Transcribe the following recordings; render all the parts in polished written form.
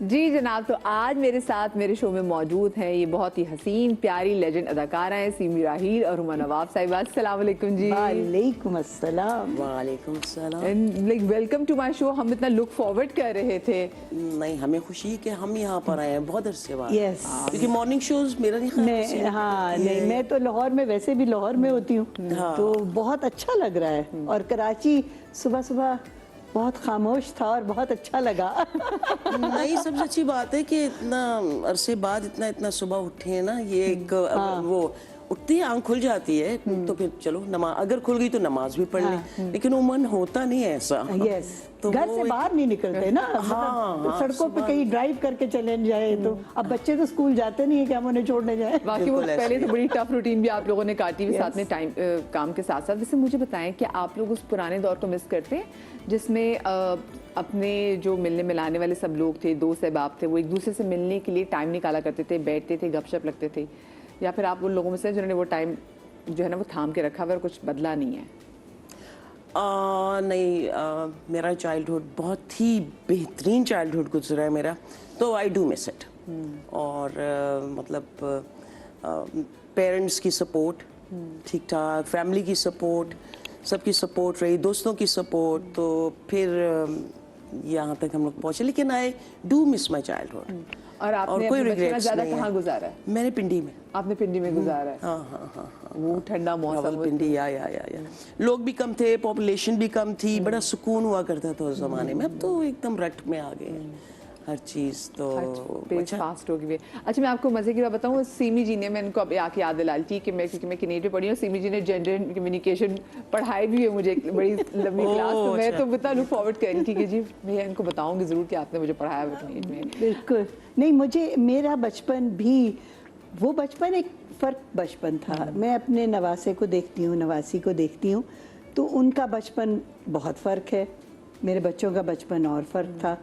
جی جناب، تو آج میرے ساتھ میرے شو میں موجود ہیں یہ بہت ہی حسین پیاری لیجنڈ اداکارہ ہیں سیمی راحیل اور ہما نواب صاحبہ. السلام علیکم جی. وعلیکم السلام. وعلیکم السلام. لائک ویلکم ٹو مائی شو. ہم اتنا لک فارورڈ کر رہے تھے. نہیں، ہمیں خوشی ہے کہ ہم یہاں پر آئے ہیں بہت عرصے بعد. یس، کیونکہ مارننگ شوز میرا نہیں خیال. ہاں نہیں، میں تو لاہور میں ویسے بھی لاہور میں ہوتی ہوں تو بہت اچھا لگ رہا ہے. اور کراچی صبح صبح بہت خاموش تھا اور بہت اچھا لگا. نہیں، سب سے اچھی بات ہے کہ اتنا عرصے بعد اتنا صبح اٹھے ہیں نا. یہ ایک وہ اٹھتی ہے، آنکھ کھل جاتی ہے تو پھر چلو نماز اگر کھل گئی تو نماز بھی پڑھ لیں، لیکن عموماً ہوتا نہیں ہے ایسا. یس، گھر سے باہر نہیں نکلتے نا. سڑکوں پہ کہیں ڈرائیو کر کے چلے جائے تو اب بچے تو اسکول جاتے نہیں ہیں کہ ہم انہیں چھوڑنے جائیں. باقی وہ پہلے تو بڑی ٹف روٹین بھی آپ لوگوں نے کاٹی ہوئی ساتھ میں ٹائم کام کے ساتھ ساتھ. ویسے مجھے بتائیں کہ آپ لوگ اس پرانے دور کو مس کرتے ہیں جس میں اپنے جو ملنے ملانے والے سب لوگ تھے، دوست احباب تھے، وہ ایک دوسرے سے ملنے کے لیے ٹائم نکالا کرتے تھے، بیٹھتے تھے، گپ شپ لگتے تھے، یا پھر آپ ان لوگوں میں سے جنہوں نے وہ ٹائم جو ہے نا وہ تھام کے رکھا ہوا اور کچھ بدلا نہیں ہے؟ نہیں، میرا چائلڈہڈ بہت ہی بہترین چائلڈہڈ گزرا ہے میرا، تو آئی ڈو مس اٹ. اور مطلب پیرنٹس کی سپورٹ ٹھیک ٹھاک، فیملی کی سپورٹ، سب کی سپورٹ رہی، دوستوں کی سپورٹ، تو پھر یہاں تک ہم لوگ پہنچے. لیکن I do miss my childhood. اور آپ نے اپنا بچپنا زیادہ کہاں گزارا ہے؟ میں نے پنڈی میں. آپ نے پنڈی میں گزارا ہے؟ ہاں ہاں ہاں. وہ ٹھنڈا موسم، پنڈی یا لوگ بھی کم تھے، پاپولیشن بھی کم تھی، بڑا سکون ہوا کرتا تھا اس زمانے میں. اب تو ایک دم رٹ میں آ گئے ہر چیز، تو پیس فاسٹ ہو گئی. اچھا، میں آپ کو مزے کی بات بتاؤں، سیمی جی نے، میں ان کو اب آ کے یاد دلائی تھی کہ کیونکہ میں کینیڈا پڑھی ہوں، سیمی جی نے جینڈر کمیونیکیشن پڑھائی بھی ہے مجھے ایک بڑی لمبی کلاس. تو میں تو اتنا لک فارورڈ کر رہی تھی کہ جی میں ان کو بتاؤں گی ضرور کہ آپ نے مجھے پڑھایا ہے میں. بالکل نہیں، مجھے میرا بچپن بھی وہ بچپن ایک فرق بچپن تھا. میں اپنے نواسے کو دیکھتی ہوں، نواسی کو دیکھتی ہوں، تو ان کا بچپن بہت فرق ہے، میرے بچوں کا بچپن اور فرق تھا.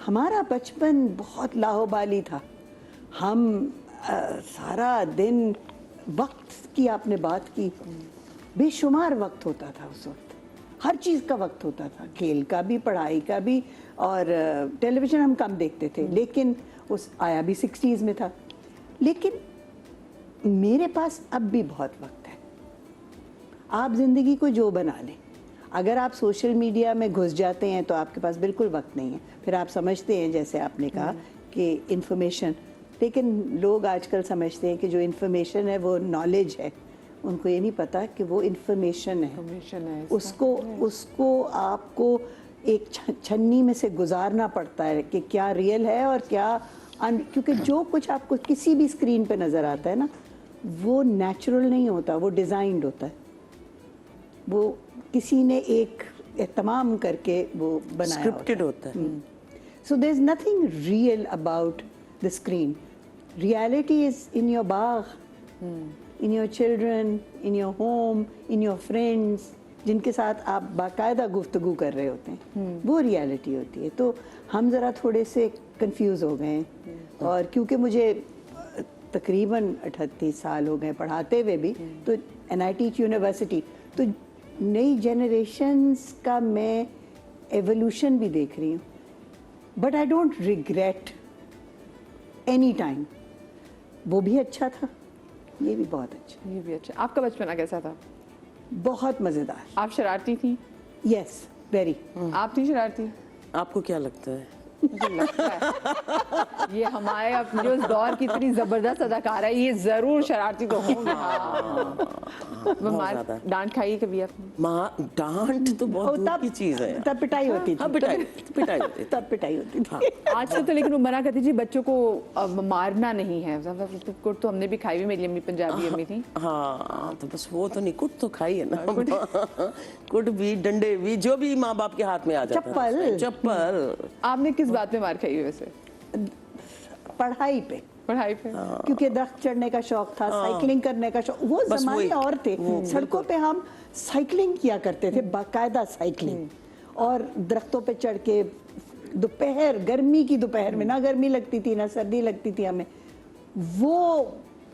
ہمارا بچپن بہت لاہوبالی تھا. ہم سارا دن وقت کی، آپ نے بات کی، بے شمار وقت ہوتا تھا اس وقت، ہر چیز کا وقت ہوتا تھا، کھیل کا بھی، پڑھائی کا بھی. اور ٹیلی ویژن ہم کم دیکھتے تھے، لیکن اس آیا بھی 60s میں تھا. لیکن میرے پاس اب بھی بہت وقت ہے. آپ زندگی کو جو بنا لیں، اگر آپ سوشل میڈیا میں گھس جاتے ہیں تو آپ کے پاس بالکل وقت نہیں ہے. پھر آپ سمجھتے ہیں جیسے آپ نے کہا کہ انفارمیشن، لیکن لوگ آج کل سمجھتے ہیں کہ جو انفارمیشن ہے وہ نالج ہے. ان کو یہ نہیں پتا کہ وہ انفارمیشن ہے. اس کو آپ کو ایک چھنی میں سے گزارنا پڑتا ہے کہ کیا ریئل ہے اور کیا کیونکہ جو کچھ آپ کو کسی بھی اسکرین پہ نظر آتا ہے نا، وہ نیچرل نہیں ہوتا، وہ ڈیزائنڈ ہوتا ہے، وہ کسی نے ایک اہتمام کر کے وہ بنایا اسکرپٹڈ ہوتا ہے. So there's nothing real about the screen. Reality is in your baag, in your children, in your home, in your friends, جن کے ساتھ آپ باقاعدہ گفتگو کر رہے ہوتے ہیں، وہ ریالٹی ہوتی ہے. تو ہم ذرا تھوڑے سے کنفیوز ہو گئے ہیں. اور کیونکہ مجھے تقریباً 38 سال ہو گئے پڑھاتے ہوئے بھی، تو and I teach یونیورسٹی، تو نئی جنریشنز کا میں ایولیوشن بھی دیکھ رہی ہوں. But I don't regret any time. وہ بھی اچھا تھا، یہ بھی بہت اچھا. یہ بھی اچھا. آپ کا بچپنا کیسا تھا؟ بہت مزیدار. آپ شرارتی تھی؟ یس، ویری. آپ تھی شرارتی؟ آپ کو کیا لگتا ہے؟ مجھے لگتا ہے یہ ہمارے جو اس دور کی اتنی زبردست اداکارہ ہے، یہ ضرور شرارتی تو ہوں گے. ڈانٹ کھائی کبھی آپ نے؟ ماں ڈانٹ تو بہت دور کی چیز ہے. تب پٹائی ہوتی تھی. تب پٹائی ہوتی تھی. آج کل تو لیکن وہ منع کرتی تھی بچوں کو مارنا نہیں ہے. کٹ تو ہم نے بھی کھائی ہوئی، میری امی پنجابی امی تھی. ہاں تو بس وہ تو نہیں، کٹ تو کھائی ہے نا. کٹ بھی، ڈنڈے بھی، جو بھی ماں باپ کے ہاتھ میں آ جاتا ہے. چپل. آپ نے کس بات پہ مار کھائی ہے ویسے؟ پڑھائی پہ. پڑھائی پہ کیونکہ درخت چڑھنے کا شوق تھا، سائیکلنگ کرنے کا شوق. وہ زمانے اور تھے، سڑکوں پہ ہم سائیکلنگ کیا کرتے تھے، باقاعدہ سائیکلنگ. اور درختوں پہ چڑھ کے دوپہر، گرمی کی دوپہر میں، نہ گرمی لگتی تھی نہ سردی لگتی تھی ہمیں. وہ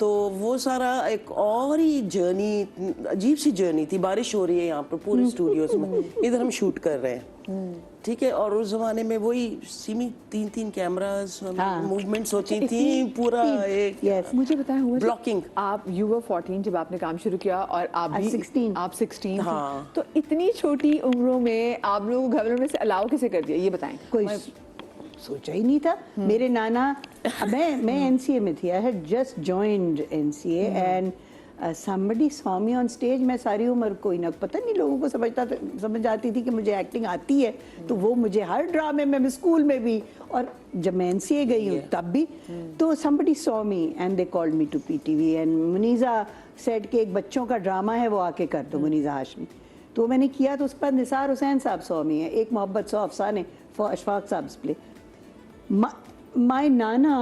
تو وہ سارا ایک اور ہی جرنی, عجیب سی جرنی تھی. بارش ہو رہی ہے یہاں پر پورے اسٹوڈیوز میں, ادھر ہم شوٹ کر رہے ہیں, ٹھیک ہے, اور اس زمانے میں وہی سیمی 3 کیمراز, موومنٹس ہوتی تھیں, پورا ایک مجھے بتائیں ہوا بلاکنگ. آپ یو ور 14 جب آپ نے کام شروع کیا, اور آپ بھی 16. آپ 16 تو اتنی چھوٹی عمروں میں آپ لوگوں کو گھر میں سے الاؤ کیسے کر دیا, یہ بتائیں. کوئی سوچا ہی نہیں تھا. میرے نانا, میں این سی اے میں تھی, I had just joined N C A, and somebody saw me on stage. میں ساری عمر کوئی نہ پتہ نہیں لوگوں کو سمجھ آتی تھی کہ مجھے ایکٹنگ آتی ہے, تو وہ مجھے ہر ڈرامے میں, اسکول میں بھی, اور جب میں این سی اے گئی ہوں تب بھی, تو somebody saw me and they called me to PTV and منیزا said کہ ایک بچوں کا ڈرامہ ہے وہ آ کے کر دو, منیزا ہاشمی. تو میں نے کیا, تو اس پر نثار حسین صاحب saw me, ایک محبت سو افسانے for Ashfaq صاحب's play. My nana,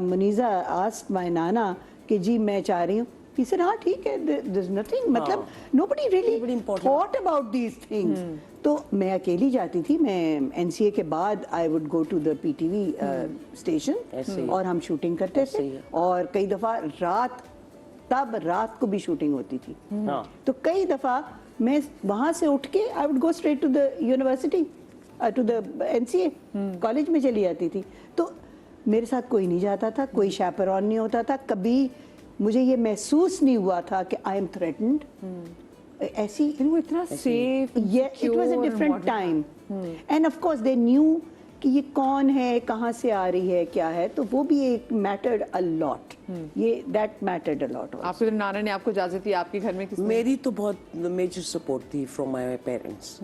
Muniza asked my nana کہ جی میں چاہ رہی ہوں. He said ہاں ٹھیک ہے, there's nothing, مطلب nobody really thought about these things. تو میں اکیلی جاتی تھی, میں این سی اے کے بعد I would go to the PTV station اور ہم شوٹنگ کرتے تھے, اور کئی دفعہ تب رات کو بھی شوٹنگ ہوتی تھی. تو کئی دفعہ میں وہاں سے اٹھ کے I would go straight to the university, to the NCA college میں چلی جاتی تھی. تو میرے ساتھ کوئی نہیں جاتا تھا, کوئی شیپرون نہیں ہوتا تھا, کبھی مجھے یہ محسوس نہیں ہوا تھا کہ آئی ایم تھریٹنڈ. ایسی وہ اتنا safe, it was a different time, and of course they knew کہ یہ کون ہے, کہاں سے آ رہی ہے, کیا ہے, تو وہ بھی ایک میٹرڈ اے لاٹ, یہ دیٹ میٹرڈ اے لاٹ. آپ کے نانا نے آپ کو اجازت دی, آپ کے گھر میں کس نے؟ میری تو بہت میجر سپورٹ تھی فرام مائی پیرنٹس.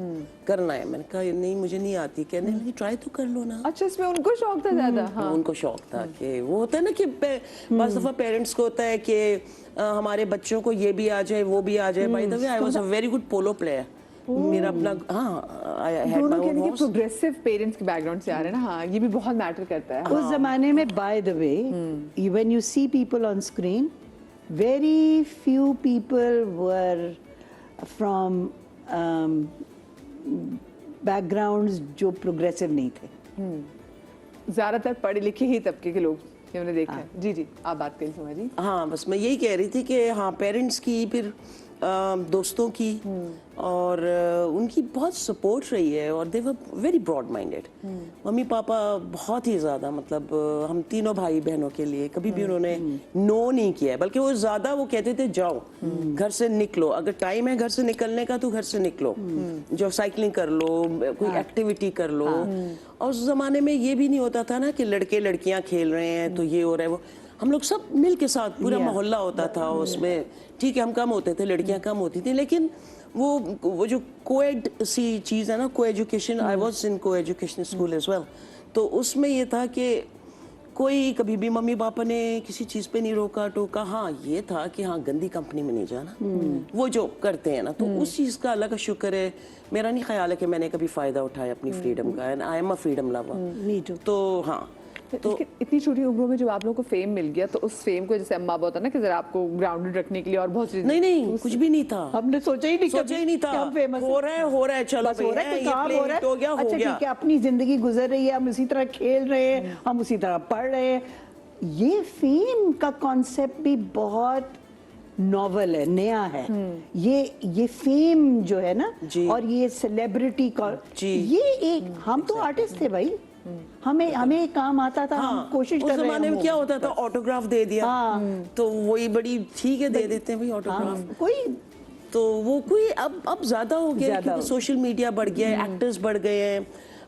کرنا ہے, میں نے کہا نہیں مجھے نہیں آتی, کہنے لگی ٹرائی تو کر لو نا. اچھا, اس میں ان کو شوق تھا زیادہ؟ ہاں ان کو شوق تھا کہ وہ ہوتا ہے نا کہ بعض دفعہ پیرنٹس کو ہوتا ہے کہ ہمارے بچوں کو یہ بھی آ جائے وہ بھی آ جائے. By the way I was a very good polo player. میرا اپنا, دونوں کہنے کہ پروگریسو پیرنٹس کے بیک گراؤنڈ سے آ رہے ہیں نا, ہاں یہ بھی بہت میٹر کرتا ہے. اس زمانے میں by the way when you see people on screen, very few people were from backgrounds جو progressive نہیں تھے. زیادہ تر پڑھے لکھے ہی طبقے کے لوگ ہم نے دیکھا ہے. جی جی آپ بات کریں سما جی. ہاں بس میں یہی کہہ رہی تھی کہ ہاں پیرنٹس کی, پھر دوستوں کی, اور ان کی بہت سپورٹ رہی ہے, اور they were very broad minded. Mummy papa بہت ہی زیادہ, مطلب ہم تینوں بھائی بہنوں کے لیے کبھی بھی انہوں نے نو نہیں کیا ہے, بلکہ وہ زیادہ وہ کہتے تھے جاؤ گھر سے نکلو, اگر ٹائم ہے گھر سے نکلنے کا تو گھر سے نکلو, جو سائیکلنگ کر لو, کوئی ایکٹیویٹی کر لو. اور اس زمانے میں یہ بھی نہیں ہوتا تھا نا کہ لڑکے لڑکیاں کھیل رہے ہیں تو یہ ہو رہا ہے وہ, ہم لوگ سب مل کے ساتھ, پورا محلہ ہوتا تھا اس میں. ٹھیک ہے ہم کم ہوتے تھے, لڑکیاں کم ہوتی تھیں, لیکن وہ جو کویڈ سی چیز ہے نا, کو ایجوکیشن, آئی واز ان کو ایجوکیشن اسکول ایز ویل, تو اس میں یہ تھا کہ کوئی کبھی بھی ممی پاپا نے کسی چیز پہ نہیں روکا ٹوکا. ہاں یہ تھا کہ ہاں گندی کمپنی میں نہیں جانا, وہ جو کرتے ہیں نا, تو اس چیز کا اللہ کا شکر ہے. میرا نہیں خیال ہے کہ میں نے کبھی فائدہ اٹھایا اپنی فریڈم کا, and I am a freedom lover. تو ہاں, تو اتنی چھوٹی عمروں میں جب آپ لوگوں کو فیم مل گیا, تو اس فیم کو جیسے اما ہوتا ہے نا کہ ذرا آپ کو گراؤنڈڈ رکھنے کے لیے اور بہت چیزیں. نہیں کچھ بھی نہیں تھا, ہم نے سوچا ہی نہیں تھا, ہو رہا ہے چلو ہو گیا. اچھا ٹھیک ہے, اپنی زندگی گزر رہی ہے, ہم اسی طرح کھیل رہے ہیں, ہم اسی طرح پڑھ رہے ہیں. یہ فیم کا کانسیپٹ بھی بہت ناول ہے, نیا ہے. یہ فیم جو ہے نا, اور یہ سیلیبریٹی کا, یہ ایک, ہم تو آرٹسٹ تھے بھائی, ہمیں کام آتا تھا, ہم کوشش کر رہے ہیں. اس زمانے میں کیا ہوتا تھا, آٹوگراف دے دیا تو وہی بڑی ٹھیک ہے, دے دیتے ہیں بھائی آٹوگراف. کوئی تو وہ کوئی اب زیادہ ہو گیا, کیونکہ سوشل میڈیا بڑھ گیا ہے, ایکٹرز بڑھ گئے ہیں,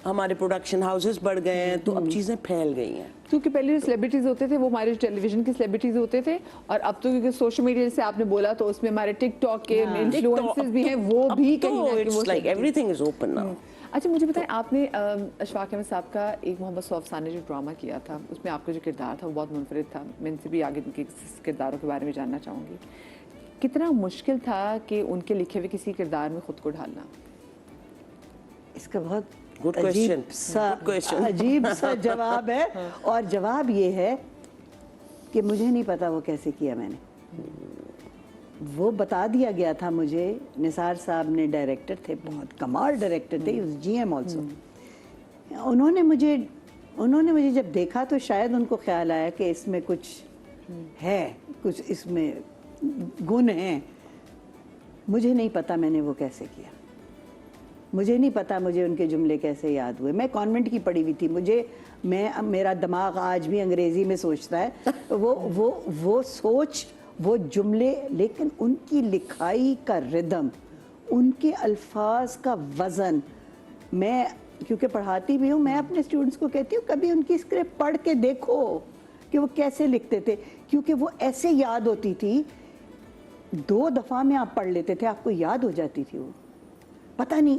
ہمارے پروڈکشن ہاؤسز بڑھ گئے ہیں, تو اب چیزیں پھیل گئی ہیں. کیونکہ پہلے جو سیلیبریٹیز ہوتے تھے وہ ہمارے ٹیلی ویژن کے سیلیبریٹیز ہوتے تھے, اور اب تو کیونکہ سوشل میڈیا جیسے آپ نے بولا, تو اس میں ہمارے ٹک ٹاک کے انفلوئنسرز بھی ہیں, وہ بھی کہیں نہ کہیں, like every thing is open now. اچھا مجھے بتائیں, آپ نے اشفاق احمد صاحب کا ایک محمد سو افسانے جو ڈرامہ کیا تھا, اس میں آپ کا جو کردار تھا وہ بہت منفرد تھا. میں ان سے بھی آگے ان کے کرداروں کے بارے میں جاننا چاہوں گی. کتنا مشکل تھا کہ ان کے لکھے ہوئے کسی کردار میں خود کو ڈھالنا؟ اس کا بہت عجیب سا جواب ہے, اور جواب یہ ہے کہ مجھے نہیں پتا وہ کیسے کیا میں نے. وہ بتا دیا گیا تھا مجھے, نثار صاحب نے ڈائریکٹر تھے, بہت کمال ڈائریکٹر تھے, جی ایم آلسو. انہوں نے مجھے جب دیکھا تو شاید ان کو خیال آیا کہ اس میں کچھ ہے کچھ اس میں گن ہیں. مجھے نہیں پتا میں نے وہ کیسے کیا, مجھے نہیں پتا مجھے ان کے جملے کیسے یاد ہوئے. میں کانوینٹ کی پڑھی ہوئی تھی, میرا دماغ آج بھی انگریزی میں سوچتا ہے, وہ سوچ وہ جملے, لیکن ان کی لکھائی کا ردم, ان کے الفاظ کا وزن. میں کیونکہ پڑھاتی بھی ہوں, میں اپنے اسٹوڈنٹس کو کہتی ہوں کبھی ان کی اسکرپٹ پڑھ کے دیکھو کہ وہ کیسے لکھتے تھے, کیونکہ وہ ایسے یاد ہوتی تھی, 2 دفعہ میں آپ پڑھ لیتے تھے, آپ کو یاد ہو جاتی تھی. وہ پتہ نہیں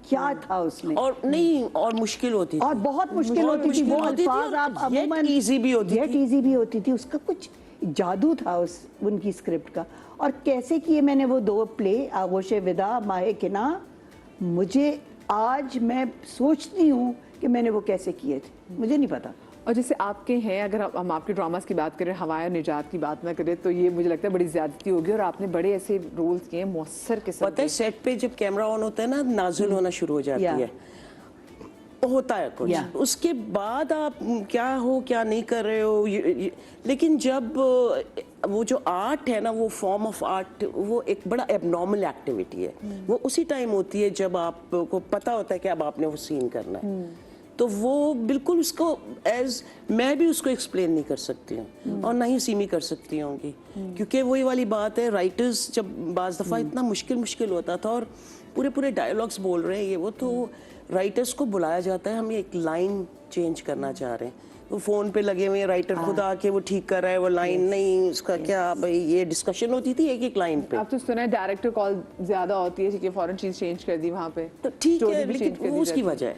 کیا تھا اس میں, اور نہیں, اور مشکل ہوتی تھی, اور بہت مشکل ہوتی تھی. وہ الفاظ آپ عموماً ایزی بھی ہوتی تھی, اس کا کچھ جادو تھا ان کی اسکرپٹ کا. اور کیسے کیے میں نے وہ 2 پلے, آغوش ودا, ماہ کنا, مجھے آج میں سوچتی ہوں کہ میں نے وہ کیسے کیے تھے, مجھے نہیں پتا. اور جیسے آپ کے ہیں, اگر ہم آپ کے ڈراماز کی بات کریں, ہوائے اور نجات کی بات نہ کریں, تو یہ مجھے لگتا ہے بڑی زیادتی ہوگی, اور آپ نے بڑے ایسے رولز کیے ہیں مؤثر قسم کے. پتہ ہے سیٹ پہ جب کیمرہ آن ہوتا ہے نا, نازل ہونا شروع ہو جاتی ہے, ہوتا ہے کچھ, اس کے بعد آپ کیا ہو کیا نہیں کر رہے ہو, لیکن جب وہ جو آرٹ ہے نا, وہ فارم آف آرٹ, وہ ایک بڑا ایب نارمل ایکٹیویٹی ہے. وہ اسی ٹائم ہوتی ہے جب آپ کو پتہ ہوتا ہے کہ اب آپ نے وہ سین کرنا ہے. تو وہ بالکل اس کو میں بھی اس کو ایکسپلین نہیں کر سکتی ہوں, اور نہ ہی سیمی کر سکتی ہوں گی, کیونکہ وہی والی بات ہے, رائٹرز جب بعض دفعہ اتنا مشکل ہوتا تھا, اور پورے ڈائیلاگس بول رہے ہیں یہ وہ, تو رائٹرز کو بلایا جاتا ہے, ہم ایک لائن چینج کرنا چاہ رہے ہیں, وہ فون پہ لگے ہوئے ہیں, رائٹر خود آ کے وہ ٹھیک کر رہا ہے, وہ لائن نہیں, اس کا کیا بھائی, یہ ڈسکشن ہوتی تھی ایک لائن پہ. آپ تو سنا ہے ڈائریکٹر کال زیادہ ہوتی ہے کہ فوراً چیز چینج کر دی وہاں پہ, تو ٹھیک ہے, لیکن وہ اس کی وجہ ہے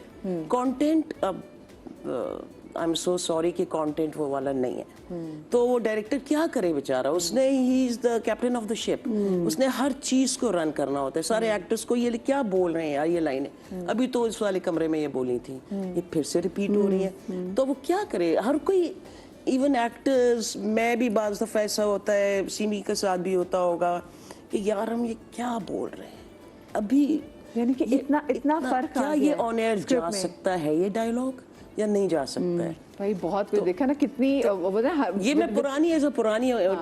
کانٹینٹ. اب آئی ایم سو سوری کہ کانٹینٹ وہ والا نہیں ہے, تو وہ ڈائریکٹر کیا کرے بیچارہ, اس نے ہی از دا کیپٹن آف دا شپ, اس نے ہر چیز کو رن کرنا ہوتا ہے. سارے ایکٹرز کو یہ کیا بول رہے ہیں یار, یہ لائنیں ابھی تو اس والے کمرے میں یہ بولی تھی, یہ پھر سے ریپیٹ ہو رہی ہیں, تو وہ کیا کرے. ہر کوئی, ایون ایکٹرز, میں بھی بعض دفعہ ایسا ہوتا ہے, سیمی کے ساتھ بھی ہوتا ہوگا کہ یار ہم یہ کیا بول رہے ہیں ابھی, یعنی کہ اتنا فرق, کیا یہ آن ایئر جا سکتا ہے یہ ڈائیلاگ یا نہیں جا سکتا ہے. بھائی بہت کچھ دیکھا نا, کتنی یہ میں پرانی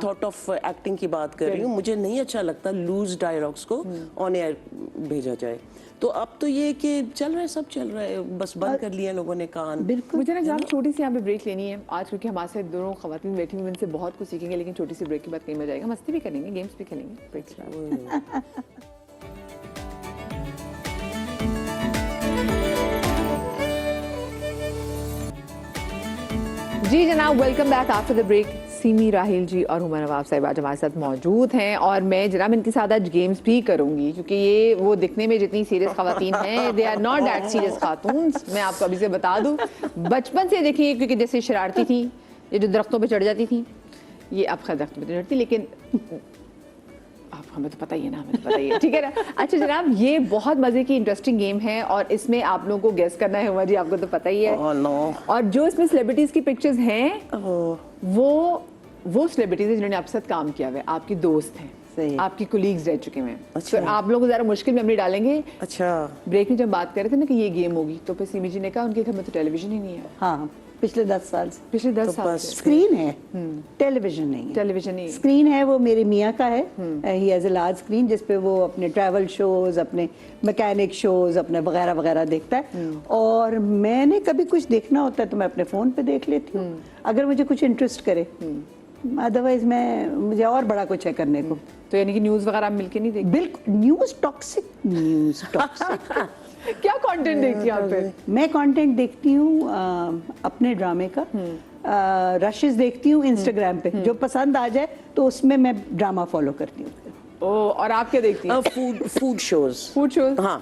تھاٹ آف ایکٹنگ کی بات کر رہی ہوں. مجھے نہیں اچھا لگتا لوز ڈائیلاگس کو آن ایئر بھیجا جائے. تو اب تو یہ کہ چل رہا ہے, سب چل رہا ہے, بس بند کر لیا لوگوں نے کان. مجھے نا جناب چھوٹی سی یہاں پہ بریک لینی ہے آج, کیونکہ ہمارے ساتھ 2 خواتین بیٹھی ہوئی, ان سے بہت کچھ سیکھیں گے, لیکن چھوٹی سی بریک کے بعد کہیں میں جائے گا, مستی بھی کریں گے, گیمس بھی کھیلیں گے. بریک جی جناب, welcome back after the break. Seemi Raheel ji اور ہما نواب صاحب آج ہمارے ساتھ موجود ہیں, اور میں جناب ان کے ساتھ آج گیمز بھی کروں گی, کیونکہ یہ وہ دکھنے میں جتنی سیریس خواتین ہیں, they are not that serious خاتون. میں آپ کو ابھی سے بتا دوں, بچپن سے دیکھیے, کیونکہ جیسے شرارتی تھی, یہ جو درختوں پہ چڑھ جاتی تھی, یہ اب خیر درختوں پہ چڑھتی, لیکن ہمیں تو پتہ ہی ہے نا, ہمیں تو پتہ ہی ہے, ٹھیک ہے نا. اچھا جناب, یہ بہت مزے کی انٹرسٹنگ گیم ہے, اور اس میں آپ لوگوں کو گیس کرنا ہے. ہوا جی, آپ کو تو پتہ ہی ہے, اور جو اس میں سیلیبریٹیز کی پکچرز ہیں وہ سیلیبریٹیز ہیں جنہوں نے آپ کے ساتھ کام کیا ہوا ہے, آپ کی دوست ہیں, آپ کی کولیگز رہ چکے ہیں. تو آپ لوگ ذرا مشکل میں ہم نہیں ڈالیں گے. اچھا, بریک میں جب بات کر رہے تھے نا کہ یہ گیم ہوگی, تو پھر سیمی جی نے کہا ان کے گھر میں تو ٹیلی ویژن ہی نہیں ہے. ہاں, پچھلے 10 سال سے, پچھلے 10 سال سے اسکرین ہے, ٹیلی ویژن نہیں ہے. ٹیلی ویژن نہیں, اسکرین ہے, وہ میرے میاں کا ہے, he has a large screen جس پہ وہ اپنے ٹریول شوز, اپنے میکینک شوز, اپنے وغیرہ وغیرہ دیکھتا ہے. اور میں نے کبھی کچھ دیکھنا ہوتا ہے تو میں اپنے فون پہ دیکھ لیتی ہوں, اگر مجھے کچھ انٹرسٹ کرے. ادروائز مجھے اور بڑا کچھ ہے کرنے کو. تو یعنی کہ نیوز وغیرہ مل کے نہیں دیکھتے؟ بالکل, نیوز ٹاکسک. کیا کانٹینٹ دیکھتی ہیں آپ پہ؟ میں کانٹینٹ دیکھتی ہوں اپنے ڈرامے کا, رشز دیکھتی ہوں انسٹاگرام پہ, جو پسند آ جائے تو اس میں میں ڈرامہ فالو کرتی ہوں. اور آپ کیا دیکھتی ہیں؟ Food shows. فوڈ شوز, ہاں,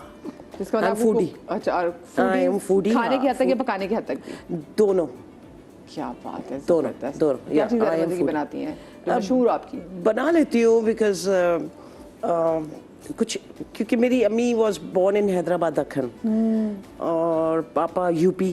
جس کا مطلب فوڈی. اچھا, اور فوڈی کھانے کی حد تک یا پکانے کی حد تک؟ دونوں. کیا بات ہے, دونوں. کیا چیز مزے کی بناتی ہیں, مشہور آپ کی؟ بنا لیتی ہوں بیکاز کچھ, کیونکہ میری امی was born in Hyderabad Deccan, اور پاپا یو پی